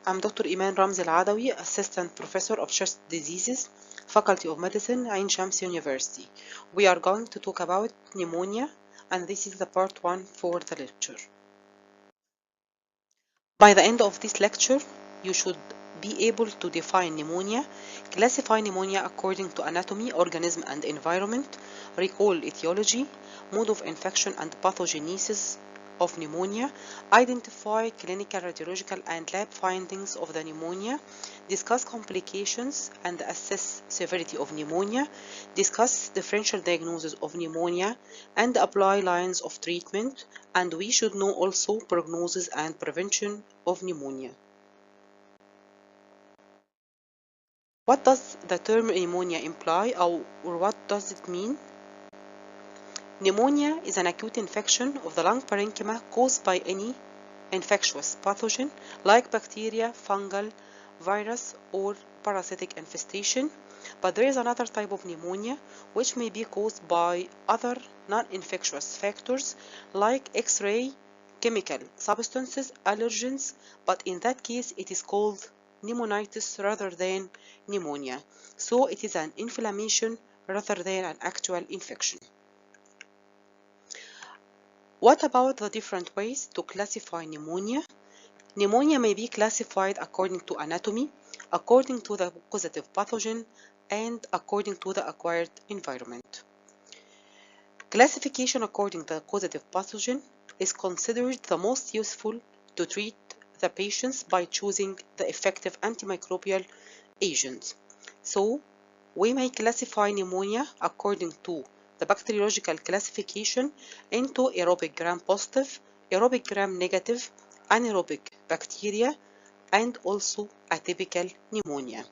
I'm Dr. Eman Ramzy, Assistant Professor of Chest Diseases, Faculty of Medicine, Ain Shams University. We are going to talk about pneumonia, and this is the part 1 for the lecture. By the end of this lecture, you should be able to define pneumonia, classify pneumonia according to anatomy, organism, and environment, recall etiology, mode of infection and pathogenesis of pneumonia, identify clinical, radiological, and lab findings of the pneumonia, discuss complications and assess severity of pneumonia, discuss differential diagnosis of pneumonia, and apply lines of treatment, and we should know also prognosis and prevention of pneumonia. What does the term pneumonia imply, or what does it mean? Pneumonia is an acute infection of the lung parenchyma caused by any infectious pathogen like bacteria, fungal, virus, or parasitic infestation. But there is another type of pneumonia which may be caused by other non-infectious factors like X-ray, chemical substances, allergens, but in that case it is called pneumonitis rather than pneumonia. So it is an inflammation rather than an actual infection. What about the different ways to classify pneumonia? Pneumonia may be classified according to anatomy, according to the causative pathogen, and according to the acquired environment. Classification according to the causative pathogen is considered the most useful to treat the patients by choosing the effective antimicrobial agent. So, we may classify pneumonia according to the bacteriological classification into aerobic gram-positive, aerobic gram-negative, anaerobic bacteria, and also atypical pneumonia.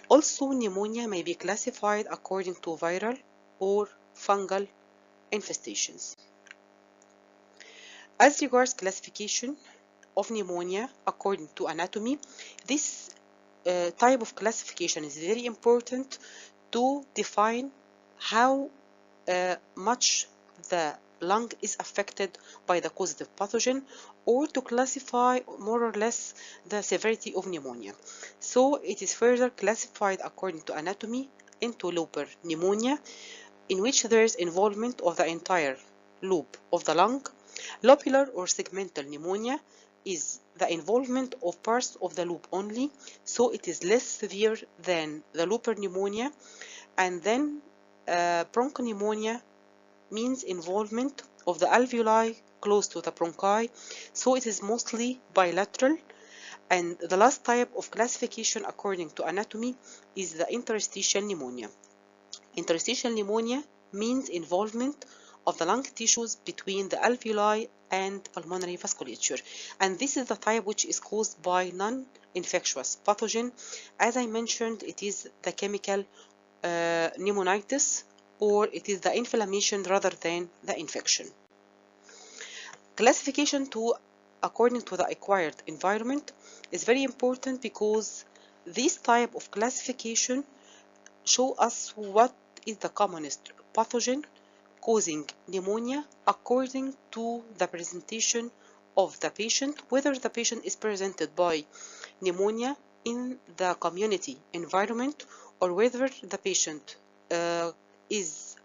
Also, pneumonia may be classified according to viral or fungal infestations. As regards classification of pneumonia according to anatomy, this type of classification is very important to define how much the lung is affected by the causative pathogen, or to classify more or less the severity of pneumonia. So it is further classified according to anatomy into lobar pneumonia, in which there is involvement of the entire lobe of the lung. Lobular or segmental pneumonia is the involvement of parts of the lobe only, so it is less severe than the lobar pneumonia. And then bronchopneumonia means involvement of the alveoli close to the bronchi, so it is mostly bilateral. And the last type of classification according to anatomy is the interstitial pneumonia. Interstitial pneumonia means involvement of the lung tissues between the alveoli and pulmonary vasculature, and this is the type which is caused by non-infectious pathogen. As I mentioned, it is the chemical pneumonitis, or it is the inflammation rather than the infection. Classification according to the acquired environment is very important because this type of classification show us what is the commonest pathogen causing pneumonia according to the presentation of the patient, whether the patient is presented by pneumonia in the community environment, or whether the patient is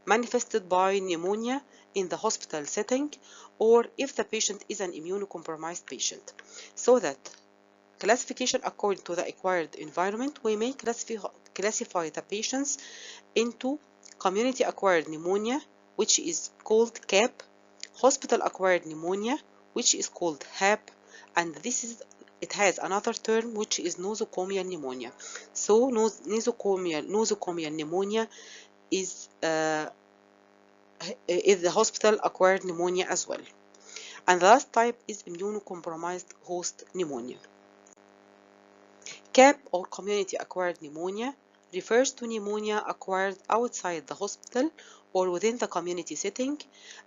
manifested by pneumonia in the hospital setting, or if the patient is an immunocompromised patient. So that classification according to the acquired environment, we may classify the patients into community acquired pneumonia, which is called CAP, hospital acquired pneumonia, which is called HAP, and it has another term which is nosocomial pneumonia. So nosocomial pneumonia is the hospital acquired pneumonia as well. And the last type is immunocompromised host pneumonia. CAP, or community acquired pneumonia, refers to pneumonia acquired outside the hospital or within the community setting,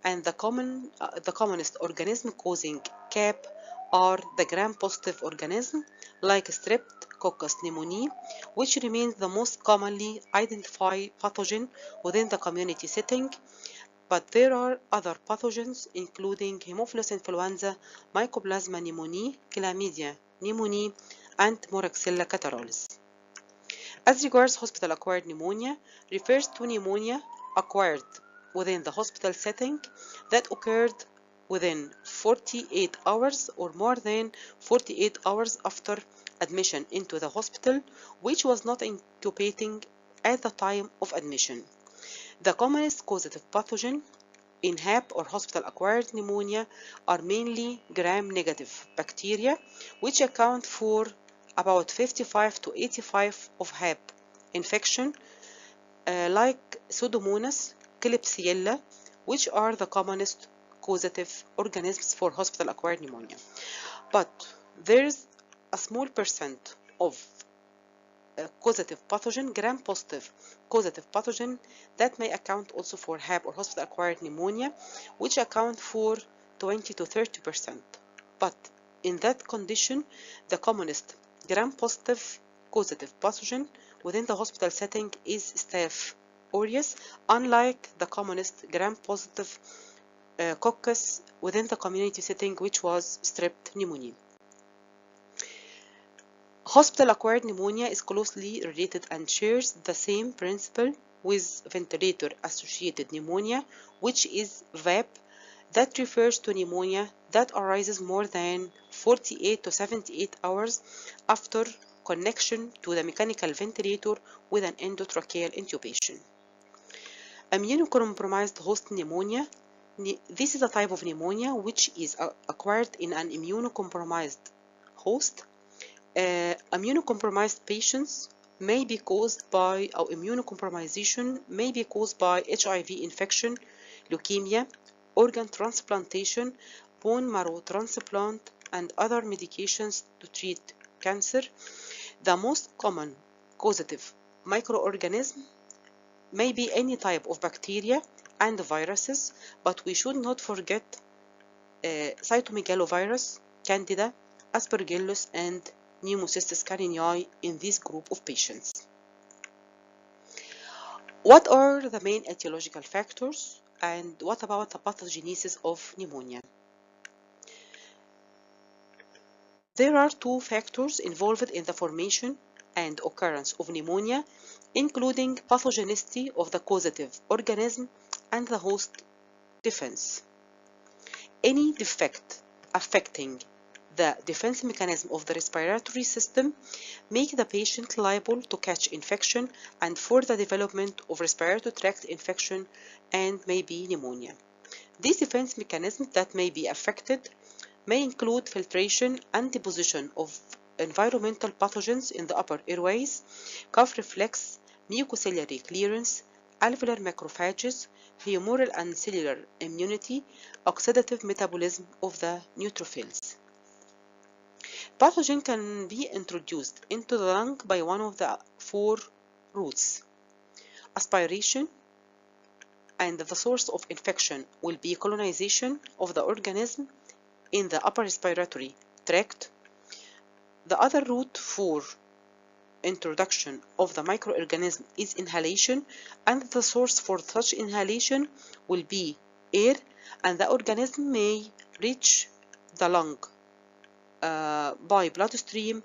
and the commonest organism causing CAP are the gram-positive organism like Streptococcus pneumoniae, which remains the most commonly identified pathogen within the community setting. but there are other pathogens including Haemophilus influenza, Mycoplasma pneumoniae, Chlamydia pneumoniae, and Moraxella catarrhalis. As regards hospital-acquired pneumonia, refers to pneumonia acquired within the hospital setting that occurred within 48 hours or more than 48 hours after admission into the hospital, which was not incubating at the time of admission. The commonest causative pathogen in HAP or hospital-acquired pneumonia are mainly gram-negative bacteria, which account for about 55 to 85 of HAP infection, like Pseudomonas, Klebsiella, which are the commonest causative organisms for hospital-acquired pneumonia. But there's a small percent of causative pathogen, gram-positive causative pathogen, that may account also for HAP or hospital-acquired pneumonia, which account for 20 to 30%. But in that condition, the commonest gram-positive causative pathogen within the hospital setting is Staph aureus, unlike the commonest gram-positive coccus within the community setting, which was Strep pneumoniae. Hospital-acquired pneumonia is closely related and shares the same principle with ventilator-associated pneumonia, which is VAP, that refers to pneumonia that arises more than 48 to 78 hours after connection to the mechanical ventilator with an endotracheal intubation. Immunocompromised host pneumonia. This is a type of pneumonia which is acquired in an immunocompromised host. Immunocompromised patients may be caused by, or immunocompromisation may be caused by HIV infection, leukemia, organ transplantation, bone marrow transplant, and other medications to treat cancer. The most common causative microorganism may be any type of bacteria and viruses, but we should not forget cytomegalovirus, Candida, Aspergillus, and Pneumocystis carinii in this group of patients. What are the main etiological factors, and what about the pathogenesis of pneumonia? There are two factors involved in the formation and occurrence of pneumonia, including pathogenicity of the causative organism and the host defense. Any defect affecting the defense mechanism of the respiratory system make the patient liable to catch infection and for the development of respiratory tract infection and maybe pneumonia. These defense mechanisms that may be affected may include filtration and deposition of environmental pathogens in the upper airways, cough reflex, mucociliary clearance, alveolar macrophages, humoral and cellular immunity, oxidative metabolism of the neutrophils. Pathogen can be introduced into the lung by one of the four routes: aspiration, and the source of infection will be colonization of the organism in the upper respiratory tract. The other route for introduction of the microorganism is inhalation, and the source for such inhalation will be air, and the organism may reach the lung by bloodstream,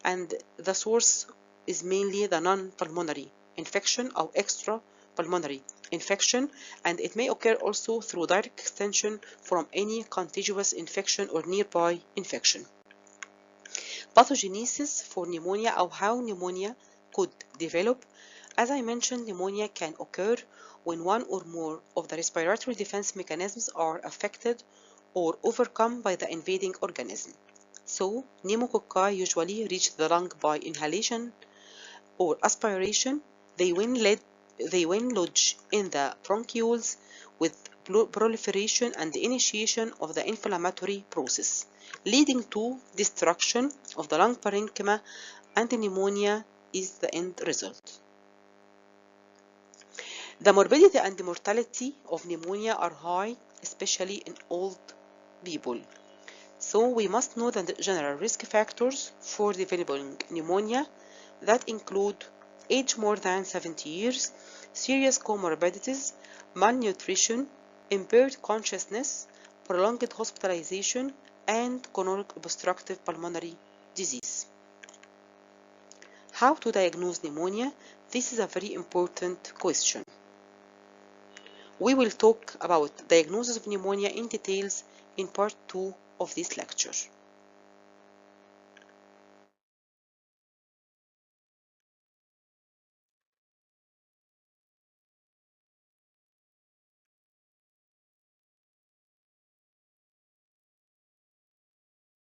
and the source is mainly the non-pulmonary infection or extra-pulmonary infection, and it may occur also through direct extension from any contiguous infection or nearby infection. Pathogenesis for pneumonia, or how pneumonia could develop. As I mentioned, pneumonia can occur when one or more of the respiratory defense mechanisms are affected or overcome by the invading organism. So, pneumococci usually reach the lung by inhalation or aspiration. They when lodge in the bronchioles with proliferation and the initiation of the inflammatory process, leading to destruction of the lung parenchyma, and pneumonia is the end result. The morbidity and the mortality of pneumonia are high, especially in old people. So we must know the general risk factors for developing pneumonia that include age more than 70 years, serious comorbidities, malnutrition, impaired consciousness, prolonged hospitalization, and chronic obstructive pulmonary disease. How to diagnose pneumonia? This is a very important question. We will talk about diagnosis of pneumonia in details in part 2 of this lecture.